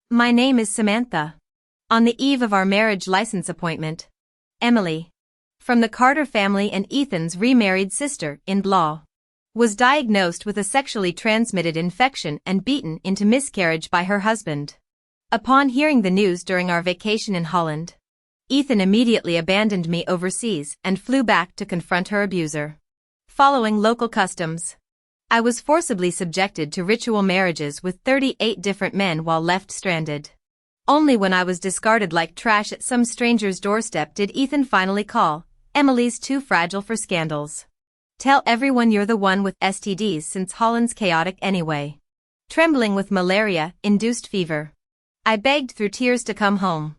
My name is Samantha. On the eve of our marriage license appointment, Emily, from the Carter family and Ethan's remarried sister-in-law, was diagnosed with a sexually transmitted infection and beaten into miscarriage by her husband. Upon hearing the news during our vacation in Holland, Ethan immediately abandoned me overseas and flew back to confront her abuser. Following local customs, I was forcibly subjected to ritual marriages with 38 different men while left stranded. Only when I was discarded like trash at some stranger's doorstep did Ethan finally call, "Emily's too fragile for scandals. Tell everyone you're the one with STDs since Holland's chaotic anyway." Trembling with malaria-induced fever, I begged through tears to come home.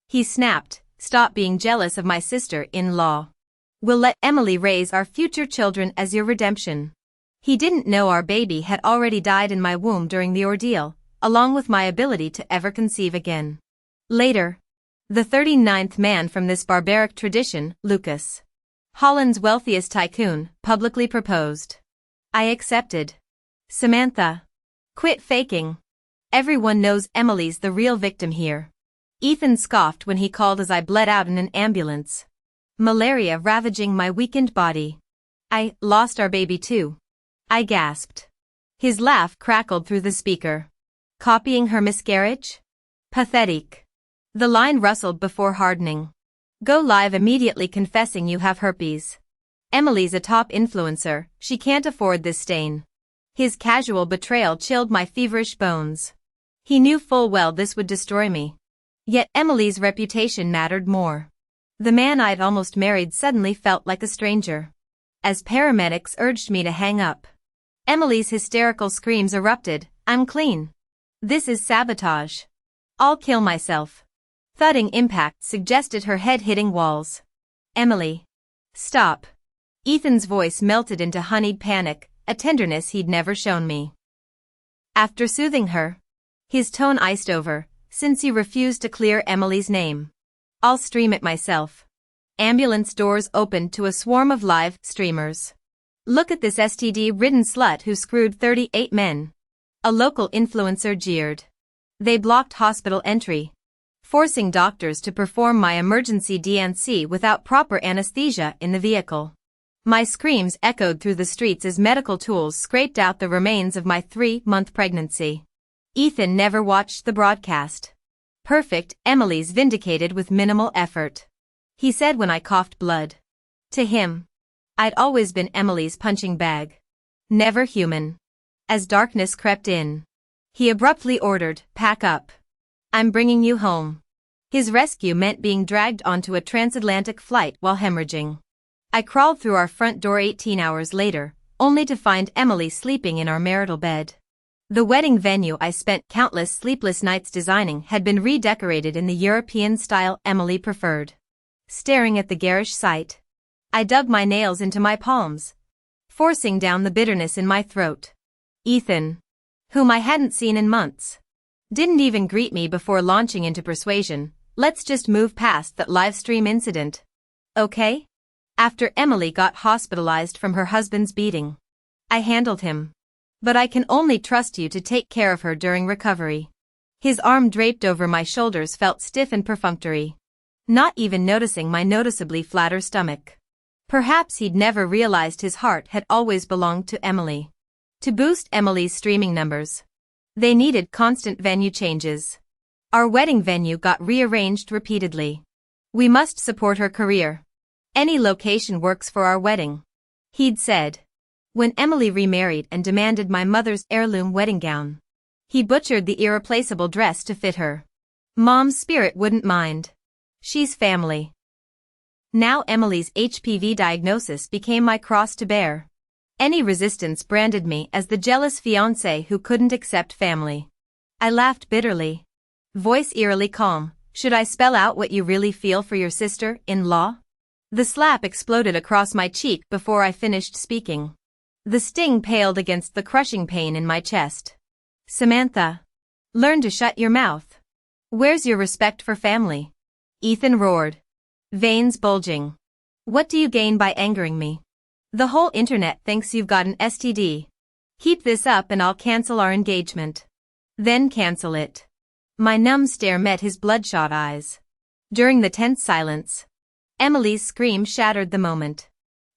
He snapped, "Stop being jealous of my sister-in-law. We'll let Emily raise our future children as your redemption." He didn't know our baby had already died in my womb during the ordeal, along with my ability to ever conceive again. Later, the 39th man from this barbaric tradition, Lucas, Holland's wealthiest tycoon, publicly proposed. I accepted. "Samantha, quit faking. Everyone knows Emily's the real victim here." Ethan scoffed when he called as I bled out in an ambulance, malaria ravaging my weakened body. "I lost our baby too," I gasped. His laugh crackled through the speaker. "Copying her miscarriage? Pathetic." The line rustled before hardening. "Go live immediately confessing you have herpes. Emily's a top influencer, she can't afford this stain." His casual betrayal chilled my feverish bones. He knew full well this would destroy me. Yet Emily's reputation mattered more. The man I'd almost married suddenly felt like a stranger. As paramedics urged me to hang up, Emily's hysterical screams erupted, "I'm clean. This is sabotage. I'll kill myself." Thudding impact suggested her head hitting walls. "Emily, stop." Ethan's voice melted into honeyed panic, a tenderness he'd never shown me. After soothing her, his tone iced over, "Since you refuse to clear Emily's name, I'll stream it myself." Ambulance doors opened to a swarm of live streamers. "Look at this STD-ridden slut who screwed 38 men." A local influencer jeered. They blocked hospital entry, forcing doctors to perform my emergency D&C without proper anesthesia in the vehicle. My screams echoed through the streets as medical tools scraped out the remains of my 3-month pregnancy. Ethan never watched the broadcast. "Perfect, Emily's vindicated with minimal effort," he said when I coughed blood. To him, I'd always been Emily's punching bag. Never human. As darkness crept in, he abruptly ordered, "Pack up. I'm bringing you home." His rescue meant being dragged onto a transatlantic flight while hemorrhaging. I crawled through our front door 18 hours later, only to find Emily sleeping in our marital bed. The wedding venue I spent countless sleepless nights designing had been redecorated in the European style Emily preferred. Staring at the garish sight, I dug my nails into my palms, forcing down the bitterness in my throat. Ethan, whom I hadn't seen in months, didn't even greet me before launching into persuasion. "Let's just move past that live stream incident, okay?" After Emily got hospitalized from her husband's beating, I handled him. "But I can only trust you to take care of her during recovery." His arm draped over my shoulders felt stiff and perfunctory, not even noticing my noticeably flatter stomach. Perhaps he'd never realized his heart had always belonged to Emily. To boost Emily's streaming numbers, they needed constant venue changes. Our wedding venue got rearranged repeatedly. "We must support her career. Any location works for our wedding," he'd said. When Emily remarried and demanded my mother's heirloom wedding gown, he butchered the irreplaceable dress to fit her. "Mom's spirit wouldn't mind. She's family." Now Emily's HPV diagnosis became my cross to bear. Any resistance branded me as the jealous fiancé who couldn't accept family. I laughed bitterly, voice eerily calm. "Should I spell out what you really feel for your sister-in-law?" The slap exploded across my cheek before I finished speaking. The sting paled against the crushing pain in my chest. "Samantha, learn to shut your mouth. Where's your respect for family?" Ethan roared, veins bulging. "What do you gain by angering me? The whole internet thinks you've got an STD. Keep this up and I'll cancel our engagement." "Then cancel it." My numb stare met his bloodshot eyes. During the tense silence, Emily's scream shattered the moment.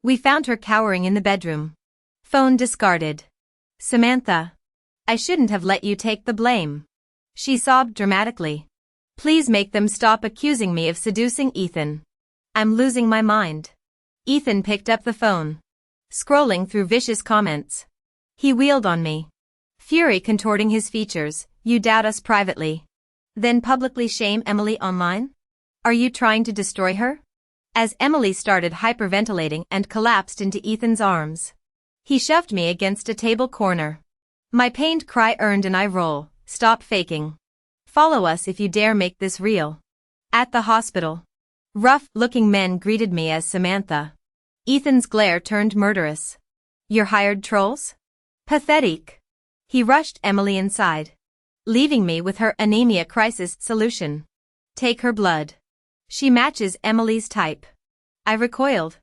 We found her cowering in the bedroom. Phone discarded. "Samantha. I shouldn't have let you take the blame." She sobbed dramatically. "Please make them stop accusing me of seducing Ethan. I'm losing my mind." Ethan picked up the phone, scrolling through vicious comments. He wheeled on me, fury contorting his features. "You doubt us privately, then publicly shame Emily online? Are you trying to destroy her?" As Emily started hyperventilating and collapsed into Ethan's arms, he shoved me against a table corner. My pained cry earned an eye roll. "Stop faking. Follow us if you dare make this real." At the hospital, rough-looking men greeted me as Samantha. Ethan's glare turned murderous. "Your hired trolls? Pathetic." He rushed Emily inside, leaving me with her anemia crisis solution. "Take her blood. She matches Emily's type." I recoiled,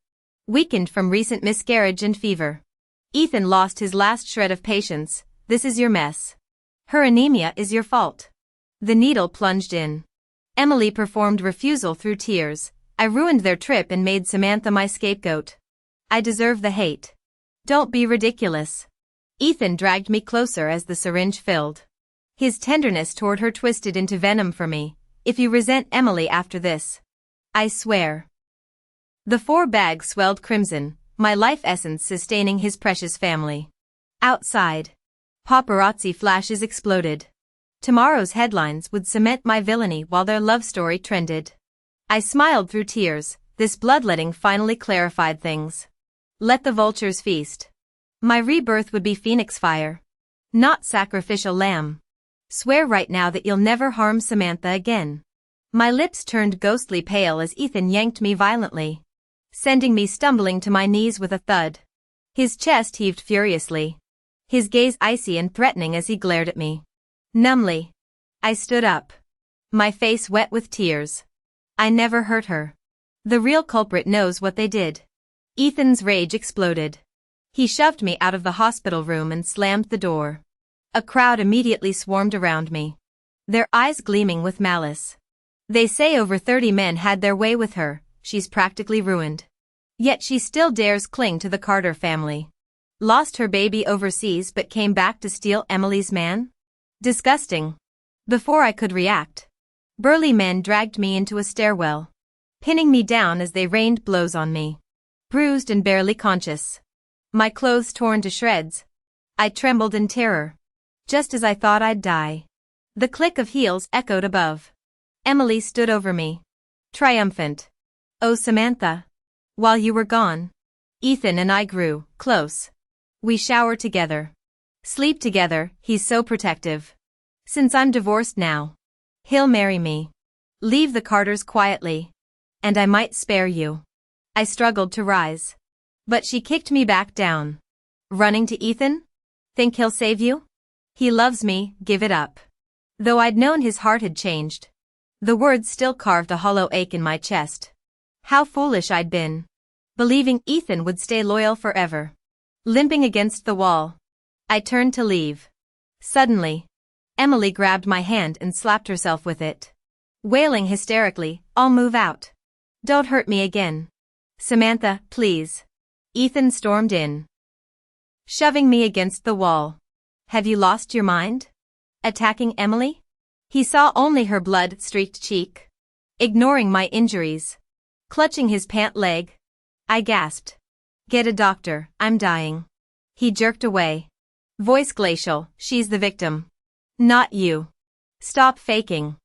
weakened from recent miscarriage and fever. Ethan lost his last shred of patience. "This is your mess. Her anemia is your fault." The needle plunged in. Emily performed refusal through tears. "I ruined their trip and made Samantha my scapegoat. I deserve the hate." "Don't be ridiculous." Ethan dragged me closer as the syringe filled. His tenderness toward her twisted into venom for me. "If you resent Emily after this, I swear." The 4 bags swelled crimson, my life essence sustaining his precious family. Outside, paparazzi flashes exploded. Tomorrow's headlines would cement my villainy while their love story trended. I smiled through tears. This bloodletting finally clarified things. Let the vultures feast. My rebirth would be phoenix fire, not sacrificial lamb. Swear right now that you'll never harm Samantha again. My lips turned ghostly pale as Ethan yanked me violently, sending me stumbling to my knees with a thud. His chest heaved furiously, his gaze icy and threatening as he glared at me. Numbly, I stood up, my face wet with tears. I never hurt her. The real culprit knows what they did. Ethan's rage exploded. He shoved me out of the hospital room and slammed the door. A crowd immediately swarmed around me, their eyes gleaming with malice. "They say over 30 men had their way with her. She's practically ruined. Yet she still dares cling to the Carter family. Lost her baby overseas but came back to steal Emily's man? Disgusting." Before I could react, burly men dragged me into a stairwell, pinning me down as they rained blows on me. Bruised and barely conscious, my clothes torn to shreds, I trembled in terror. Just as I thought I'd die, the click of heels echoed above. Emily stood over me, triumphant. "Oh, Samantha. While you were gone, Ethan and I grew close. We shower together, sleep together. He's so protective. Since I'm divorced now, he'll marry me. Leave the Carters quietly, and I might spare you." I struggled to rise, but she kicked me back down. "Running to Ethan? Think he'll save you? He loves me, give it up." Though I'd known his heart had changed, the words still carved a hollow ache in my chest. How foolish I'd been, believing Ethan would stay loyal forever. Limping against the wall, I turned to leave. Suddenly, Emily grabbed my hand and slapped herself with it. Wailing hysterically, "I'll move out. Don't hurt me again. Samantha, please." Ethan stormed in, shoving me against the wall. "Have you lost your mind? Attacking Emily?" He saw only her blood-streaked cheek, ignoring my injuries. Clutching his pant leg, I gasped. "Get a doctor, I'm dying." He jerked away, voice glacial. "She's the victim, not you. Stop faking.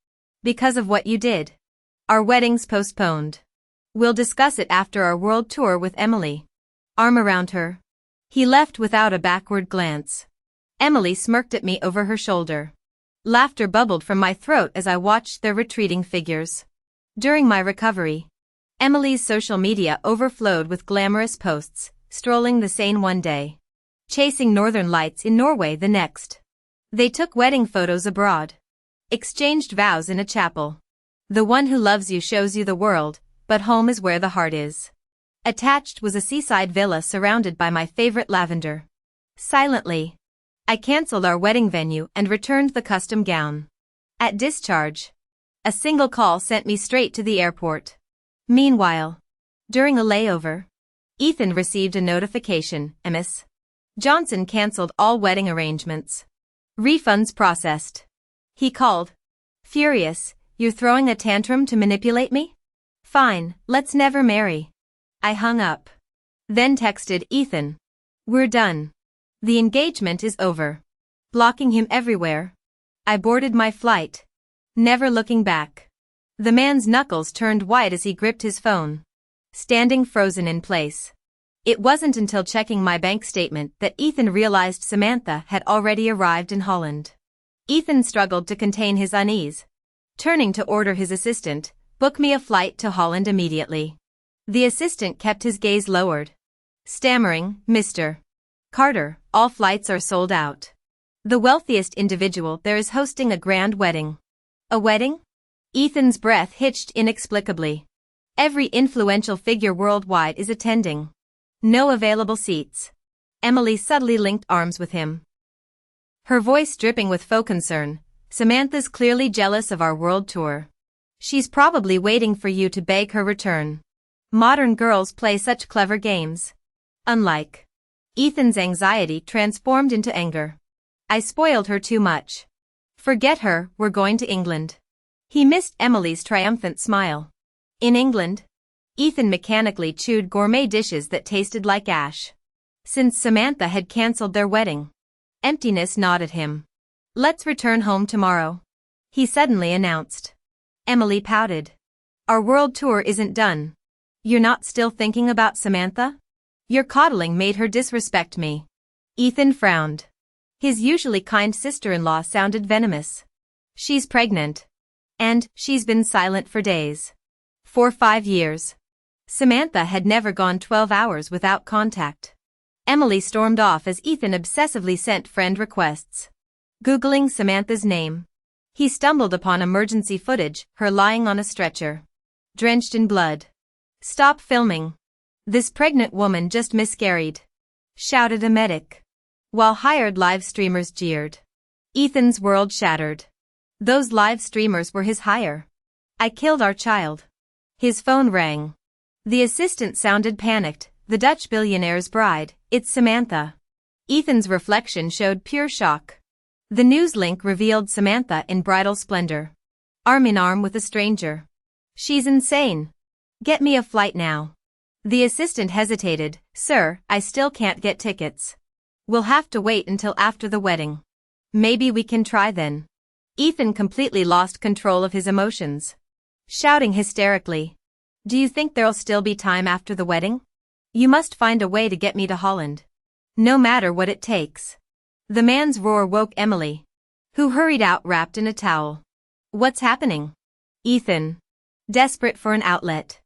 Because of what you did, our wedding's postponed. We'll discuss it after our world tour with Emily." Arm around her, he left without a backward glance. Emily smirked at me over her shoulder. Laughter bubbled from my throat as I watched their retreating figures. During my recovery, Emily's social media overflowed with glamorous posts, strolling the Seine one day, chasing northern lights in Norway the next. They took wedding photos abroad, exchanged vows in a chapel. The one who loves you shows you the world, but home is where the heart is. Attached was a seaside villa surrounded by my favorite lavender. Silently, I canceled our wedding venue and returned the custom gown. At discharge. A single call sent me straight to the airport. Meanwhile, during a layover, Ethan received a notification, Ms. Johnson cancelled all wedding arrangements. Refunds processed. He called. Furious, you're throwing a tantrum to manipulate me? Fine, let's never marry. I hung up. Then texted Ethan. We're done. The engagement is over. Blocking him everywhere. I boarded my flight. Never looking back. The man's knuckles turned white as he gripped his phone. Standing frozen in place. It wasn't until checking my bank statement that Ethan realized Samantha had already arrived in Holland. Ethan struggled to contain his unease. Turning to order his assistant, book me a flight to Holland immediately. The assistant kept his gaze lowered. Stammering, Mr. Carter, all flights are sold out. The wealthiest individual there is hosting a grand wedding. A wedding? Ethan's breath hitched inexplicably. Every influential figure worldwide is attending. No available seats. Emily subtly linked arms with him. Her voice dripping with faux concern. Samantha's clearly jealous of our world tour. She's probably waiting for you to beg her return. Modern girls play such clever games. Unlike. Ethan's anxiety transformed into anger. I spoiled her too much. Forget her, we're going to England. He missed Emily's triumphant smile. In England? Ethan mechanically chewed gourmet dishes that tasted like ash. Since Samantha had cancelled their wedding. Emptiness gnawed at him. Let's return home tomorrow. He suddenly announced. Emily pouted. Our world tour isn't done. You're not still thinking about Samantha? Your coddling made her disrespect me. Ethan frowned. His usually kind sister-in-law sounded venomous. She's pregnant. And she's been silent for days. For 5 years. Samantha had never gone 12 hours without contact. Emily stormed off as Ethan obsessively sent friend requests. Googling Samantha's name. He stumbled upon emergency footage, her lying on a stretcher. Drenched in blood. Stop filming. This pregnant woman just miscarried. Shouted a medic. While hired live streamers jeered. Ethan's world shattered. Those live streamers were his hire. I killed our child. His phone rang. The assistant sounded panicked. The Dutch billionaire's bride, it's Samantha. Ethan's reflection showed pure shock. The news link revealed Samantha in bridal splendor. Arm in arm with a stranger. She's insane. Get me a flight now. The assistant hesitated. Sir, I still can't get tickets. We'll have to wait until after the wedding. Maybe we can try then. Ethan completely lost control of his emotions. Shouting hysterically. Do you think there'll still be time after the wedding? You must find a way to get me to Holland. No matter what it takes. The man's roar woke Emily, who hurried out wrapped in a towel. What's happening? Ethan, desperate for an outlet,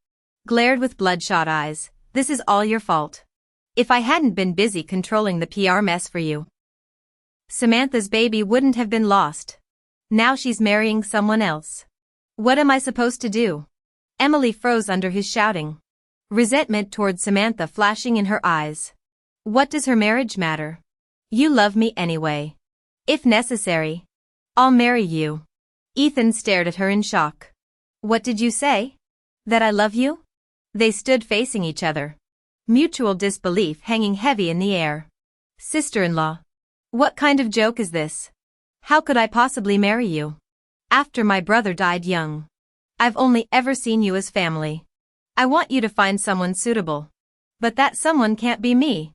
glared with bloodshot eyes. This is all your fault. If I hadn't been busy controlling the PR mess for you, Samantha's baby wouldn't have been lost. Now she's marrying someone else. What am I supposed to do? Emily froze under his shouting. Resentment toward Samantha flashing in her eyes. What does her marriage matter? You love me anyway. If necessary, I'll marry you. Ethan stared at her in shock. What did you say? That I love you? They stood facing each other. Mutual disbelief hanging heavy in the air. Sister-in-law. What kind of joke is this? How could I possibly marry you? After my brother died young. I've only ever seen you as family. I want you to find someone suitable. But that someone can't be me.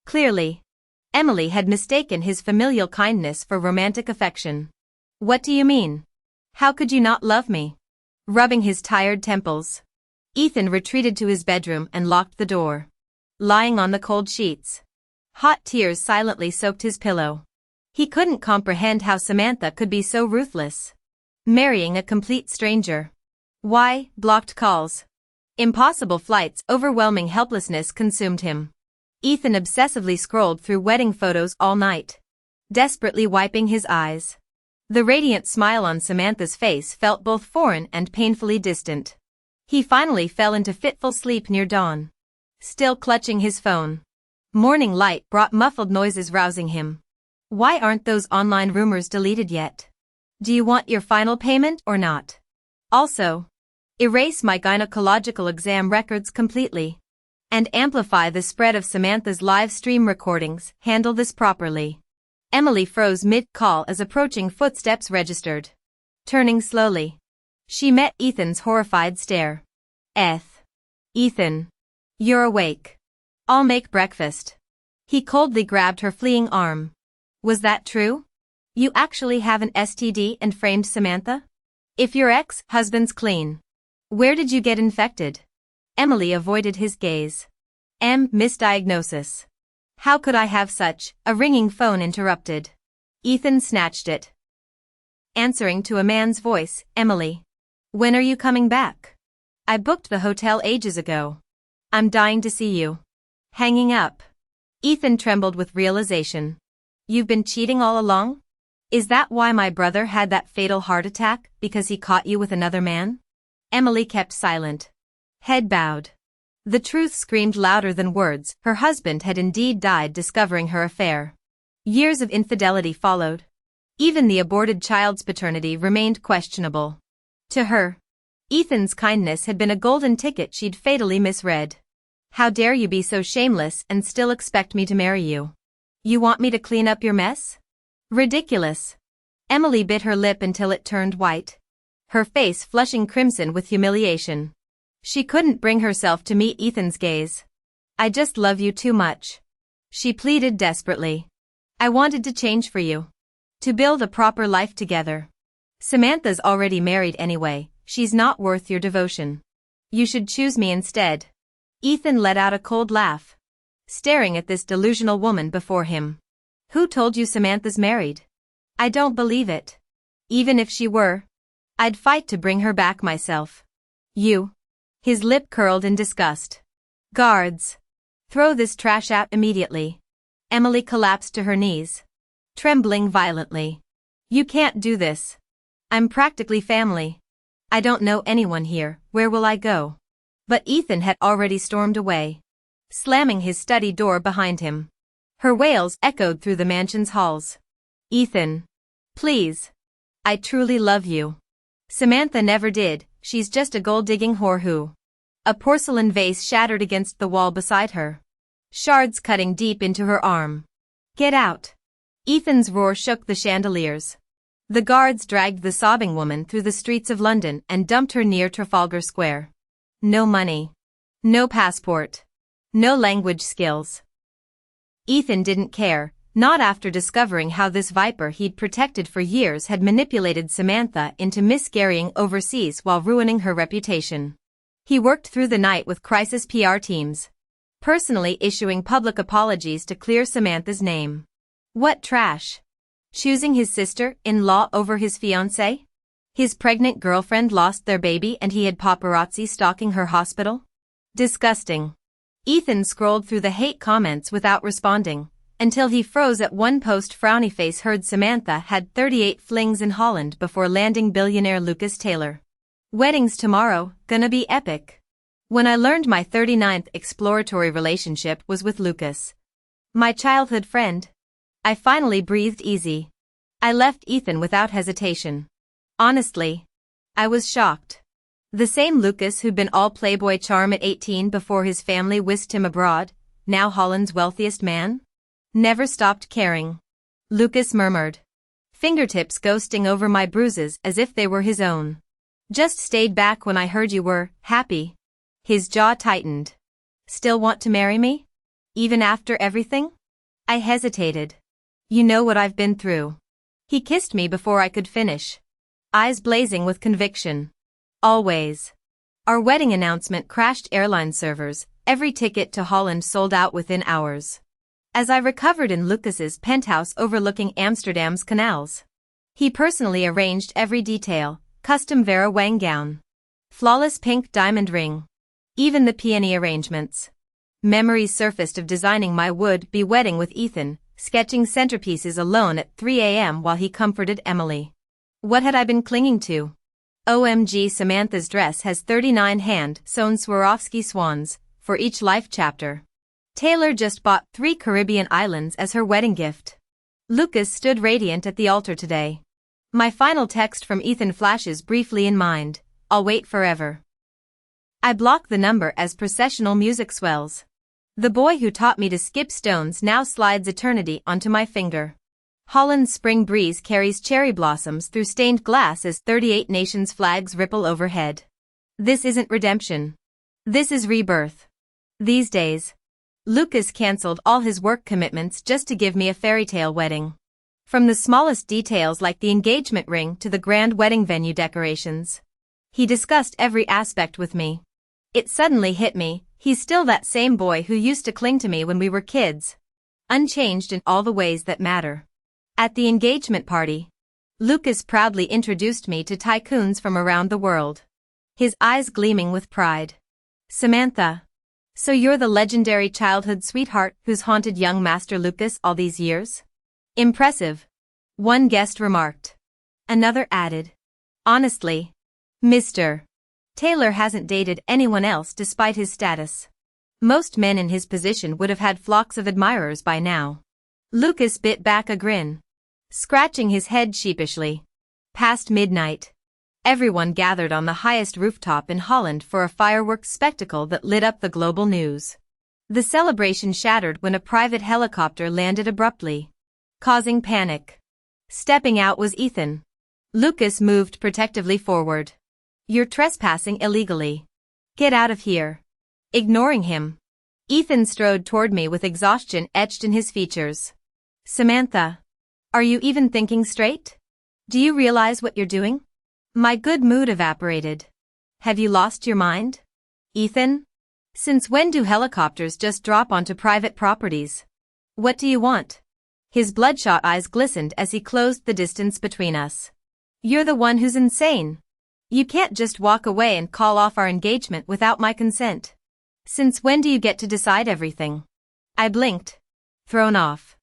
Clearly. Emily had mistaken his familial kindness for romantic affection. What do you mean? How could you not love me? Rubbing his tired temples. Ethan retreated to his bedroom and locked the door. Lying on the cold sheets. Hot tears silently soaked his pillow. He couldn't comprehend how Samantha could be so ruthless. Marrying a complete stranger. Why, blocked calls. Impossible flights, overwhelming helplessness consumed him. Ethan obsessively scrolled through wedding photos all night. Desperately wiping his eyes. The radiant smile on Samantha's face felt both foreign and painfully distant. He finally fell into fitful sleep near dawn. Still clutching his phone. Morning light brought muffled noises rousing him. Why aren't those online rumors deleted yet? Do you want your final payment or not? Also, erase my gynecological exam records completely. And amplify the spread of Samantha's live stream recordings. Handle this properly. Emily froze mid-call as approaching footsteps registered. Turning slowly, she met Ethan's horrified stare. Ethan. You're awake. I'll make breakfast. He coldly grabbed her fleeing arm. Was that true? You actually have an STD and framed Samantha? If your ex-husband's clean, where did you get infected? Emily avoided his gaze. Misdiagnosis. How could I have such? A ringing phone interrupted. Ethan snatched it. Answering to a man's voice, Emily. When are you coming back? I booked the hotel ages ago. I'm dying to see you. Hanging up. Ethan trembled with realization. You've been cheating all along? Is that why my brother had that fatal heart attack, because he caught you with another man? Emily kept silent. Head bowed. The truth screamed louder than words. Her husband had indeed died discovering her affair. Years of infidelity followed. Even the aborted child's paternity remained questionable. To her, Ethan's kindness had been a golden ticket she'd fatally misread. How dare you be so shameless and still expect me to marry you? You want me to clean up your mess? Ridiculous. Emily bit her lip until it turned white. Her face flushing crimson with humiliation. She couldn't bring herself to meet Ethan's gaze. I just love you too much. She pleaded desperately. I wanted to change for you. To build a proper life together. Samantha's already married anyway, she's not worth your devotion. You should choose me instead. Ethan let out a cold laugh. Staring at this delusional woman before him. Who told you Samantha's married? I don't believe it. Even if she were, I'd fight to bring her back myself. You. His lip curled in disgust. Guards. Throw this trash out immediately. Emily collapsed to her knees. Trembling violently. You can't do this. I'm practically family. I don't know anyone here, where will I go? But Ethan had already stormed away. Slamming his study door behind him. Her wails echoed through the mansion's halls. Ethan. Please. I truly love you. Samantha never did, she's just a gold-digging whore who. A porcelain vase shattered against the wall beside her. Shards cutting deep into her arm. Get out. Ethan's roar shook the chandeliers. The guards dragged the sobbing woman through the streets of London and dumped her near Trafalgar Square. No money. No passport. No language skills. Ethan didn't care, not after discovering how this viper he'd protected for years had manipulated Samantha into miscarrying overseas while ruining her reputation. He worked through the night with crisis PR teams, personally issuing public apologies to clear Samantha's name. What trash! Choosing his sister-in-law over his fiancé? His pregnant girlfriend lost their baby and he had paparazzi stalking her hospital? Disgusting. Ethan scrolled through the hate comments without responding, until he froze at one post. Frowny face heard Samantha had 38 flings in Holland before landing billionaire Lucas Taylor. Weddings tomorrow, gonna be epic. When I learned my 39th exploratory relationship was with Lucas, my childhood friend, I finally breathed easy. I left Ethan without hesitation. Honestly, I was shocked. The same Lucas who'd been all playboy charm at 18 before his family whisked him abroad, now Holland's wealthiest man? Never stopped caring. Lucas murmured. Fingertips ghosting over my bruises as if they were his own. Just stayed back when I heard you were happy. His jaw tightened. Still want to marry me? Even after everything? I hesitated. You know what I've been through. He kissed me before I could finish. Eyes blazing with conviction. Always. Our wedding announcement crashed airline servers, every ticket to Holland sold out within hours. As I recovered in Lucas's penthouse overlooking Amsterdam's canals. He personally arranged every detail, custom Vera Wang gown. Flawless pink diamond ring. Even the peony arrangements. Memories surfaced of designing my would-be wedding with Ethan, sketching centerpieces alone at 3 a.m. while he comforted Emily. What had I been clinging to? OMG, Samantha's dress has 39 hand-sewn Swarovski swans, for each life chapter. Taylor just bought 3 Caribbean islands as her wedding gift. Lucas stood radiant at the altar today. My final text from Ethan flashes briefly in mind. I'll wait forever. I block the number as processional music swells. The boy who taught me to skip stones now slides eternity onto my finger. Holland's spring breeze carries cherry blossoms through stained glass as 38 nations' flags ripple overhead. This isn't redemption. This is rebirth. These days, Lucas canceled all his work commitments just to give me a fairytale wedding. From the smallest details like the engagement ring to the grand wedding venue decorations. He discussed every aspect with me. It suddenly hit me, he's still that same boy who used to cling to me when we were kids. Unchanged in all the ways that matter. At the engagement party, Lucas proudly introduced me to tycoons from around the world. His eyes gleaming with pride. Samantha. So you're the legendary childhood sweetheart who's haunted young Master Lucas all these years? Impressive. One guest remarked. Another added. Honestly, Mr. Taylor hasn't dated anyone else despite his status. Most men in his position would have had flocks of admirers by now. Lucas bit back a grin, scratching his head sheepishly. Past midnight. Everyone gathered on the highest rooftop in Holland for a fireworks spectacle that lit up the global news. The celebration shattered when a private helicopter landed abruptly, causing panic. Stepping out was Ethan. Lucas moved protectively forward. You're trespassing illegally. Get out of here. Ignoring him, Ethan strode toward me with exhaustion etched in his features. Samantha. Are you even thinking straight? Do you realize what you're doing? My good mood evaporated. Have you lost your mind? Ethan? Since when do helicopters just drop onto private properties? What do you want? His bloodshot eyes glistened as he closed the distance between us. You're the one who's insane. You can't just walk away and call off our engagement without my consent. Since when do you get to decide everything? I blinked, thrown off.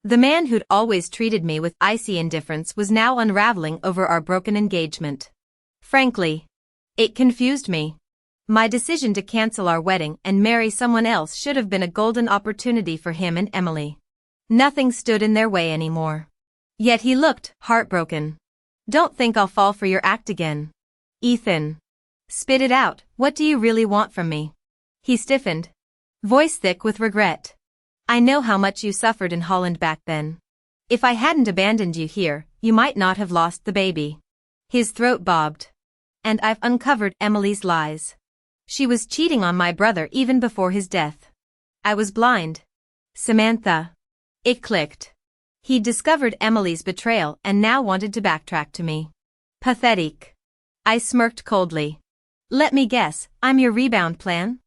The man who'd always treated me with icy indifference was now unraveling over our broken engagement. Frankly, it confused me. My decision to cancel our wedding and marry someone else should have been a golden opportunity for him and Emily. Nothing stood in their way anymore. Yet he looked heartbroken. Don't think I'll fall for your act again. Ethan. Spit it out, what do you really want from me? He stiffened, voice thick with regret. I know how much you suffered in Holland back then. If I hadn't abandoned you here, you might not have lost the baby. His throat bobbed. And I've uncovered Emily's lies. She was cheating on my brother even before his death. I was blind. Samantha. It clicked. He'd discovered Emily's betrayal and now wanted to backtrack to me. Pathetic. I smirked coldly. Let me guess, I'm your rebound plan?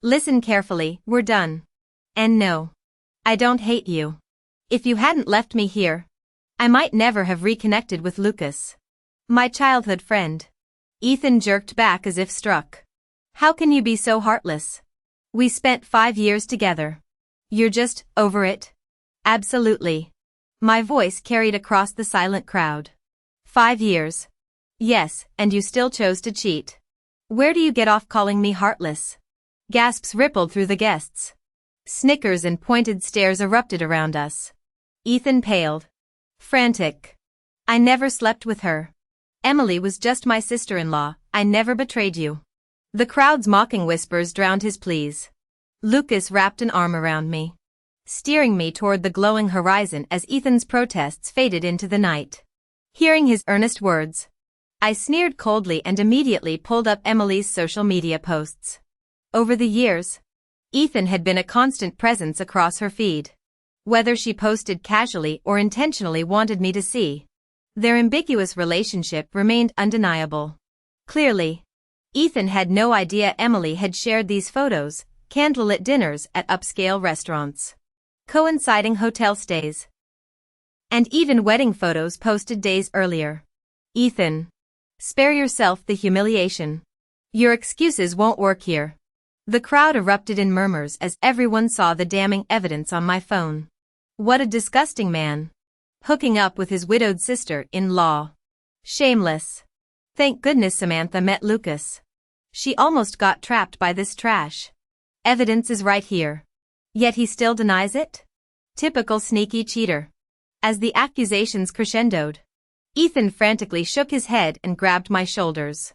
Listen carefully, we're done. And no. I don't hate you. If you hadn't left me here, I might never have reconnected with Lucas. My childhood friend. Ethan jerked back as if struck. How can you be so heartless? We spent 5 years together. You're just over it? Absolutely. My voice carried across the silent crowd. 5 years. Yes, and you still chose to cheat. Where do you get off calling me heartless? Gasps rippled through the guests. Snickers and pointed stares erupted around us. Ethan paled. Frantic. I never slept with her. Emily was just my sister-in-law, I never betrayed you. The crowd's mocking whispers drowned his pleas. Lucas wrapped an arm around me, steering me toward the glowing horizon as Ethan's protests faded into the night. Hearing his earnest words, I sneered coldly and immediately pulled up Emily's social media posts. Over the years, Ethan had been a constant presence across her feed. Whether she posted casually or intentionally wanted me to see, their ambiguous relationship remained undeniable. Clearly, Ethan had no idea Emily had shared these photos, candlelit dinners at upscale restaurants, coinciding hotel stays, and even wedding photos posted days earlier. Ethan, spare yourself the humiliation. Your excuses won't work here. The crowd erupted in murmurs as everyone saw the damning evidence on my phone. What a disgusting man. Hooking up with his widowed sister-in-law. Shameless. Thank goodness Samantha met Lucas. She almost got trapped by this trash. Evidence is right here. Yet he still denies it? Typical sneaky cheater. As the accusations crescendoed, Ethan frantically shook his head and grabbed my shoulders.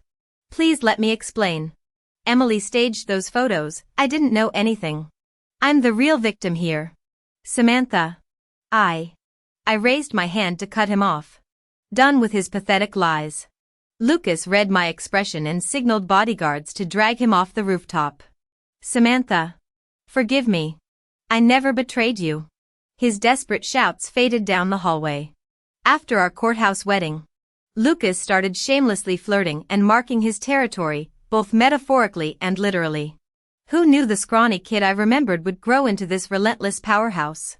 Please let me explain. Emily staged those photos, I didn't know anything. I'm the real victim here. Samantha. I raised my hand to cut him off. Done with his pathetic lies. Lucas read my expression and signaled bodyguards to drag him off the rooftop. Samantha. Forgive me. I never betrayed you. His desperate shouts faded down the hallway. After our courthouse wedding, Lucas started shamelessly flirting and marking his territory, both metaphorically and literally. Who knew the scrawny kid I remembered would grow into this relentless powerhouse?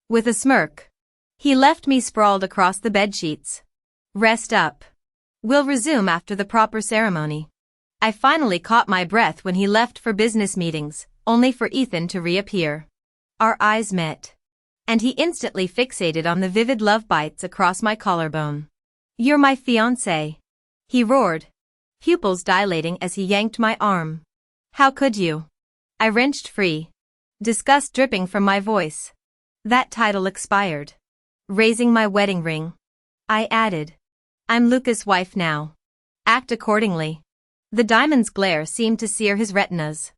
With a smirk, he left me sprawled across the bedsheets. Rest up. We'll resume after the proper ceremony. I finally caught my breath when he left for business meetings, only for Ethan to reappear. Our eyes met. And he instantly fixated on the vivid love bites across my collarbone. You're my fiancé. He roared, pupils dilating as he yanked my arm. How could you? I wrenched free. Disgust dripping from my voice. That title expired. Raising my wedding ring, I added, I'm Lucas' wife now. Act accordingly. The diamond's glare seemed to sear his retinas.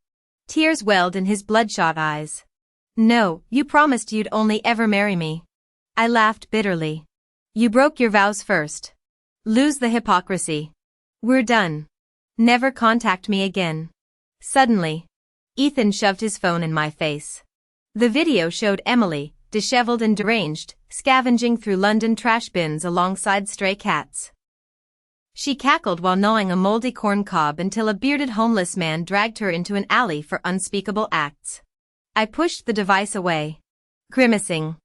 Tears welled in his bloodshot eyes. No, you promised you'd only ever marry me. I laughed bitterly. You broke your vows first. Lose the hypocrisy. We're done. Never contact me again. Suddenly, Ethan shoved his phone in my face. The video showed Emily, disheveled and deranged, scavenging through London trash bins alongside stray cats. She cackled while gnawing a moldy corn cob until a bearded homeless man dragged her into an alley for unspeakable acts. I pushed the device away, grimacing.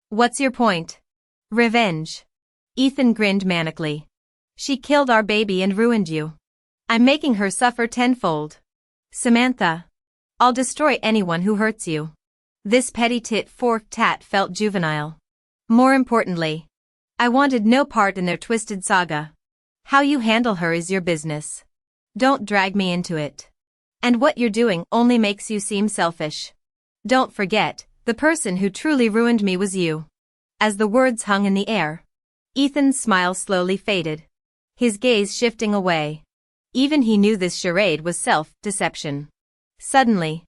What's your point? Revenge. Ethan grinned manically. She killed our baby and ruined you. I'm making her suffer tenfold. Samantha. I'll destroy anyone who hurts you. This petty tit-for-tat felt juvenile. More importantly, I wanted no part in their twisted saga. How you handle her is your business. Don't drag me into it. And what you're doing only makes you seem selfish. Don't forget, the person who truly ruined me was you. As the words hung in the air, Ethan's smile slowly faded, his gaze shifting away. Even he knew this charade was self-deception. Suddenly,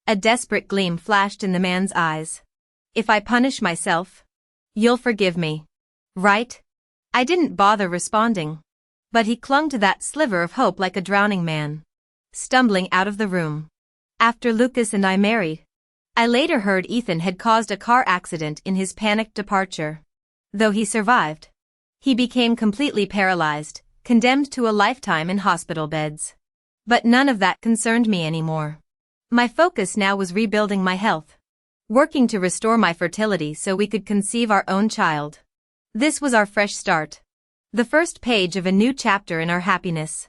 a desperate gleam flashed in the man's eyes. If I punish myself, you'll forgive me, right? I didn't bother responding. But he clung to that sliver of hope like a drowning man. Stumbling out of the room. After Lucas and I married, I later heard Ethan had caused a car accident in his panicked departure. Though he survived, he became completely paralyzed, condemned to a lifetime in hospital beds. But none of that concerned me anymore. My focus now was rebuilding my health. Working to restore my fertility so we could conceive our own child. This was our fresh start. The first page of a new chapter in our happiness.